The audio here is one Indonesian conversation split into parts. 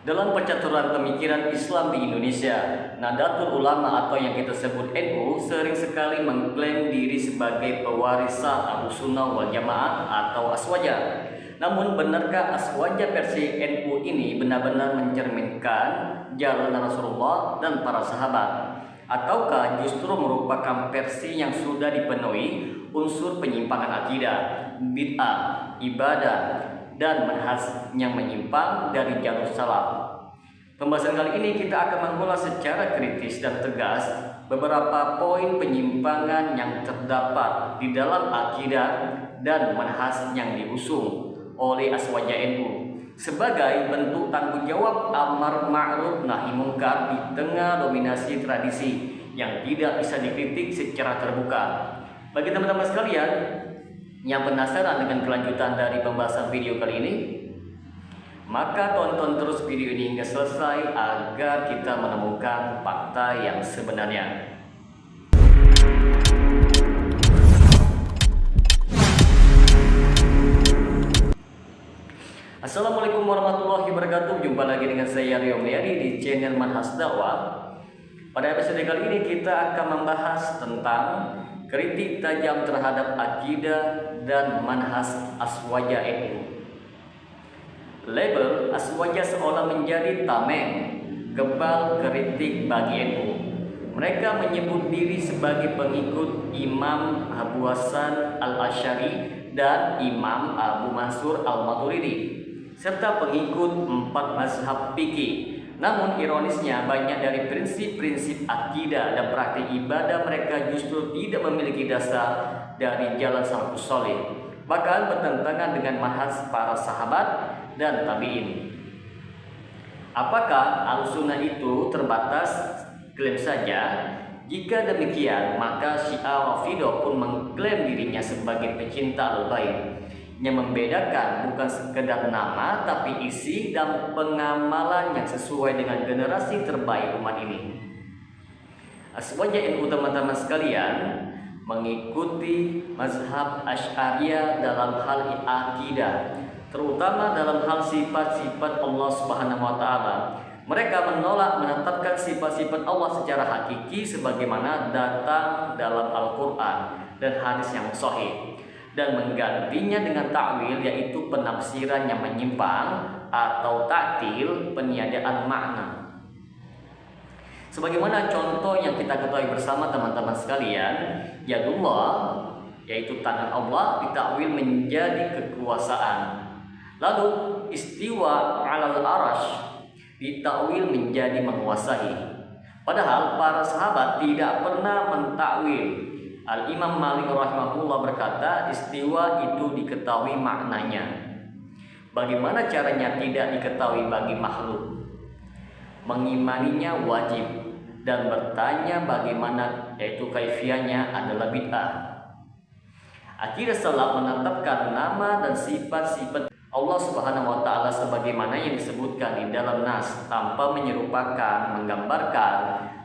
Dalam percaturan pemikiran Islam di Indonesia, Nahdlatul Ulama atau yang kita sebut NU sering sekali mengklaim diri sebagai pewaris Ahlussunnah wal Jamaah atau Aswaja. Namun benarkah Aswaja versi NU ini benar-benar mencerminkan jalan Rasulullah dan para sahabat? Ataukah justru merupakan versi yang sudah dipenuhi unsur penyimpangan akidah, bid'ah, ibadah, dan manhaj yang menyimpang dari jalur salaf? Pembahasan kali ini kita akan mengulas secara kritis dan tegas beberapa poin penyimpangan yang terdapat di dalam akidah dan manhaj yang diusung oleh Aswaja NU sebagai bentuk tanggung jawab amar ma'ruf nahi munkar di tengah dominasi tradisi yang tidak bisa dikritik secara terbuka. Bagi teman-teman sekalian yang penasaran dengan kelanjutan dari pembahasan video kali ini, maka tonton terus video ini hingga selesai agar kita menemukan fakta yang sebenarnya. Assalamualaikum warahmatullahi wabarakatuh. Jumpa lagi dengan saya Rio Mulyadi di channel Manhaj Dakwah. Pada episode kali ini kita akan membahas tentang kritik tajam terhadap akidah dan manhaj Aswaja NU. Label Aswaja seolah menjadi tameng kebal kritik bagi NU. Mereka menyebut diri sebagai pengikut Imam Abu Hasan Al-Asy'ari dan Imam Abu Mansur Al-Maturidi serta pengikut 4 mazhab fikih. Namun ironisnya banyak dari prinsip-prinsip akidah dan praktik ibadah mereka justru tidak memiliki dasar dari jalan salafus saleh, bahkan bertentangan dengan manhaj para sahabat dan tabi'in. Apakah Ahlussunnah itu terbatas klaim saja? Jika demikian, maka Syiah Rafidhah pun mengklaim dirinya sebagai pecinta Al-Bait. Yang membedakan bukan sekedar nama tapi isi dan pengamalan yang sesuai dengan generasi terbaik umat ini. Aswaja NU teman-teman sekalian mengikuti mazhab Asy'ariyah dalam hal akidah, terutama dalam hal sifat-sifat Allah Subhanahu wa taala. Mereka menolak menetapkan sifat-sifat Allah secara hakiki sebagaimana datang dalam Al-Qur'an dan hadis yang sahih, dan menggantinya dengan ta'wil, yaitu penafsiran yang menyimpang, atau ta'til, peniadaan makna. Sebagaimana contoh yang kita ketahui bersama teman-teman sekalian, yadullah, yaitu tangan Allah, ditakwil menjadi kekuasaan. Lalu istiwa 'alal arash ditakwil menjadi menguasai. Padahal para sahabat tidak pernah mentakwil. Al-Imam Malik rahimahullah berkata, istiwa itu diketahui maknanya. Bagaimana caranya tidak diketahui bagi makhluk? Mengimaninya wajib, dan bertanya bagaimana, yaitu kaifiahnya, adalah bid'ah. Akidah salaf menetapkan nama dan sifat-sifat Allah Subhanahu wa taala sebagaimana yang disebutkan di dalam nas tanpa menyerupakan, menggambarkan,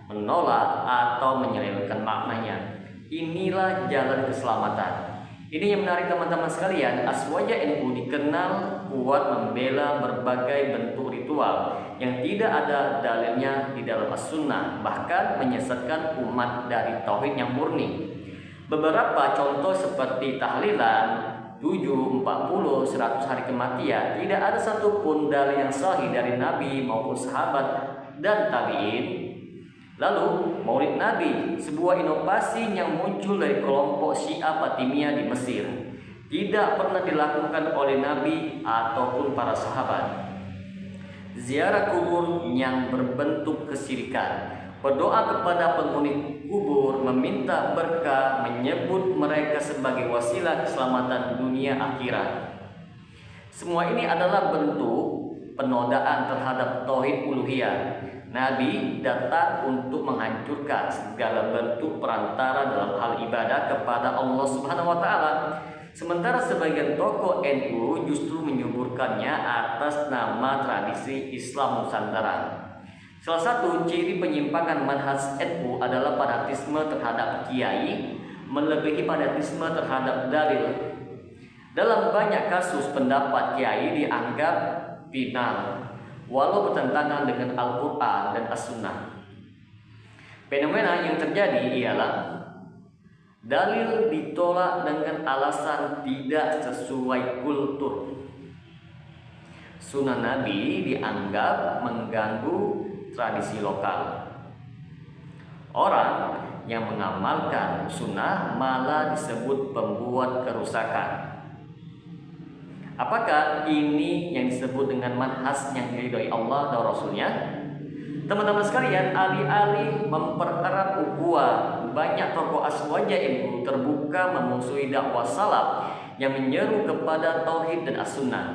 menolak atau menyelewengkan maknanya. Inilah jalan keselamatan. Ini yang menarik teman-teman sekalian. Aswaja NU dikenal kuat membela berbagai bentuk ritual yang tidak ada dalilnya di dalam As-Sunnah, bahkan menyesatkan umat dari tauhid yang murni. Beberapa contoh seperti tahlilan 7, 40, 100 hari kematian, tidak ada satupun dalil yang sahih dari Nabi maupun sahabat dan tabi'in. Lalu Maulid Nabi, sebuah inovasi yang muncul dari kelompok Syiah Fatimiyah di Mesir, tidak pernah dilakukan oleh Nabi ataupun para sahabat. Ziarah kubur yang berbentuk kesyirikan, berdoa kepada penghuni kubur, meminta berkah, menyebut mereka sebagai wasilah keselamatan dunia akhirat. Semua ini adalah bentuk penodaan terhadap tauhid uluhiyah. Nabi datang untuk menghancurkan segala bentuk perantara dalam hal ibadah kepada Allah Subhanahu wa taala. Sementara sebagian tokoh NU justru menyuburkannya atas nama tradisi Islam Nusantara. Salah satu ciri penyimpangan manhaj NU adalah fanatisme terhadap kiai melebihi fanatisme terhadap dalil. Dalam banyak kasus pendapat kiai dianggap final, walau bertentangan dengan Al-Quran dan As-Sunnah. Fenomena yang terjadi ialah dalil ditolak dengan alasan tidak sesuai kultur. Sunnah Nabi dianggap mengganggu tradisi lokal. Orang yang mengamalkan sunnah malah disebut pembuat kerusakan. Apakah ini yang disebut dengan manhaj yang diridhoi Allah dan Rasulnya? Teman-teman sekalian, alih-alih mempererat ukhuwah, banyak tokoh aswaja NU terbuka memusuhi dakwah salaf yang menyeru kepada tauhid dan as-sunnah.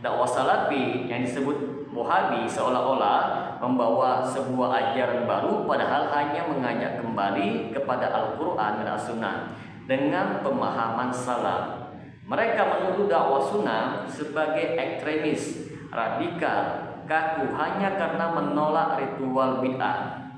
Dakwah salafi yang disebut Wahabi seolah-olah membawa sebuah ajaran baru, padahal hanya mengajak kembali kepada Al-Quran dan As-Sunnah dengan pemahaman salaf. Mereka menuduh dakwah sunnah sebagai ekstremis, radikal, kaku hanya karena menolak ritual bid'ah.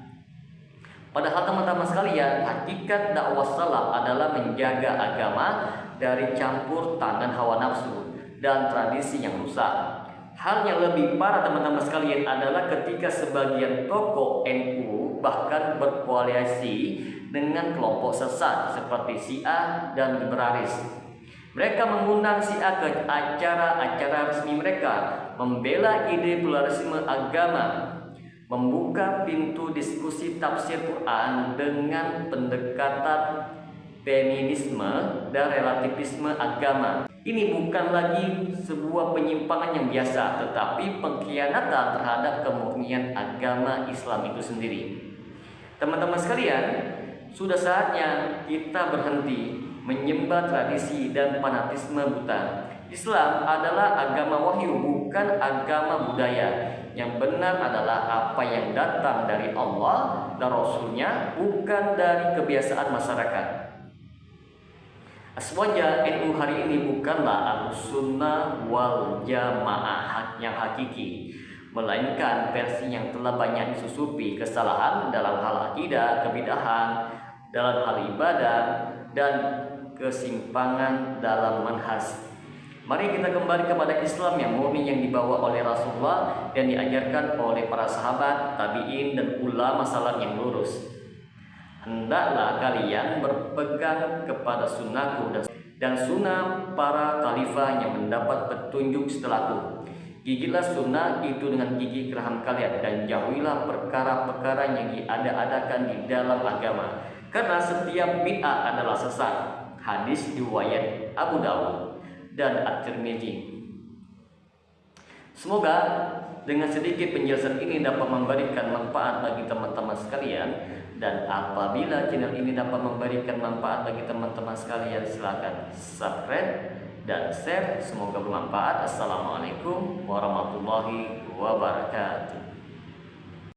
Padahal teman-teman sekalian, hakikat dakwah salaf adalah menjaga agama dari campur tangan hawa nafsu dan tradisi yang rusak. Hal yang lebih parah teman-teman sekalian adalah ketika sebagian tokoh NU bahkan berkoalisi dengan kelompok sesat seperti Syiah dan liberalis. Mereka mengundang Syiah ke acara-acara resmi mereka, membela ide pluralisme agama, membuka pintu diskusi tafsir Quran dengan pendekatan feminisme dan relativisme agama. Ini bukan lagi sebuah penyimpangan yang biasa, tetapi pengkhianatan terhadap kemurnian agama Islam itu sendiri. Teman-teman sekalian, sudah saatnya kita berhenti menyembah tradisi dan fanatisme buta. Islam adalah agama wahyu, bukan agama budaya. Yang benar adalah apa yang datang dari Allah dan Rasulnya, bukan dari kebiasaan masyarakat. Aswaja NU hari ini bukanlah Ahlussunnah wal Jamaah yang hakiki, melainkan versi yang telah banyak disusupi kesalahan dalam hal akidah, kebid'ahan, dalam hal ibadah, dan kesimpangan dalam manhaj. Mari kita kembali kepada Islam yang murni yang dibawa oleh Rasulullah dan diajarkan oleh para sahabat, tabi'in, dan ulama salaf yang lurus. Hendaklah kalian berpegang kepada sunnahku dan sunnah para khalifah yang mendapat petunjuk setelahku. Gigitlah sunnah itu dengan gigi geraham kalian dan jauhilah perkara-perkara yang diada-adakan di dalam agama, karena setiap bid'ah adalah sesat. Hadis riwayat Abu Dawud dan At-Tirmidzi. Semoga dengan sedikit penjelasan ini dapat memberikan manfaat bagi teman-teman sekalian, dan apabila channel ini dapat memberikan manfaat bagi teman-teman sekalian, silakan subscribe dan share. Semoga bermanfaat. Assalamualaikum warahmatullahi wabarakatuh.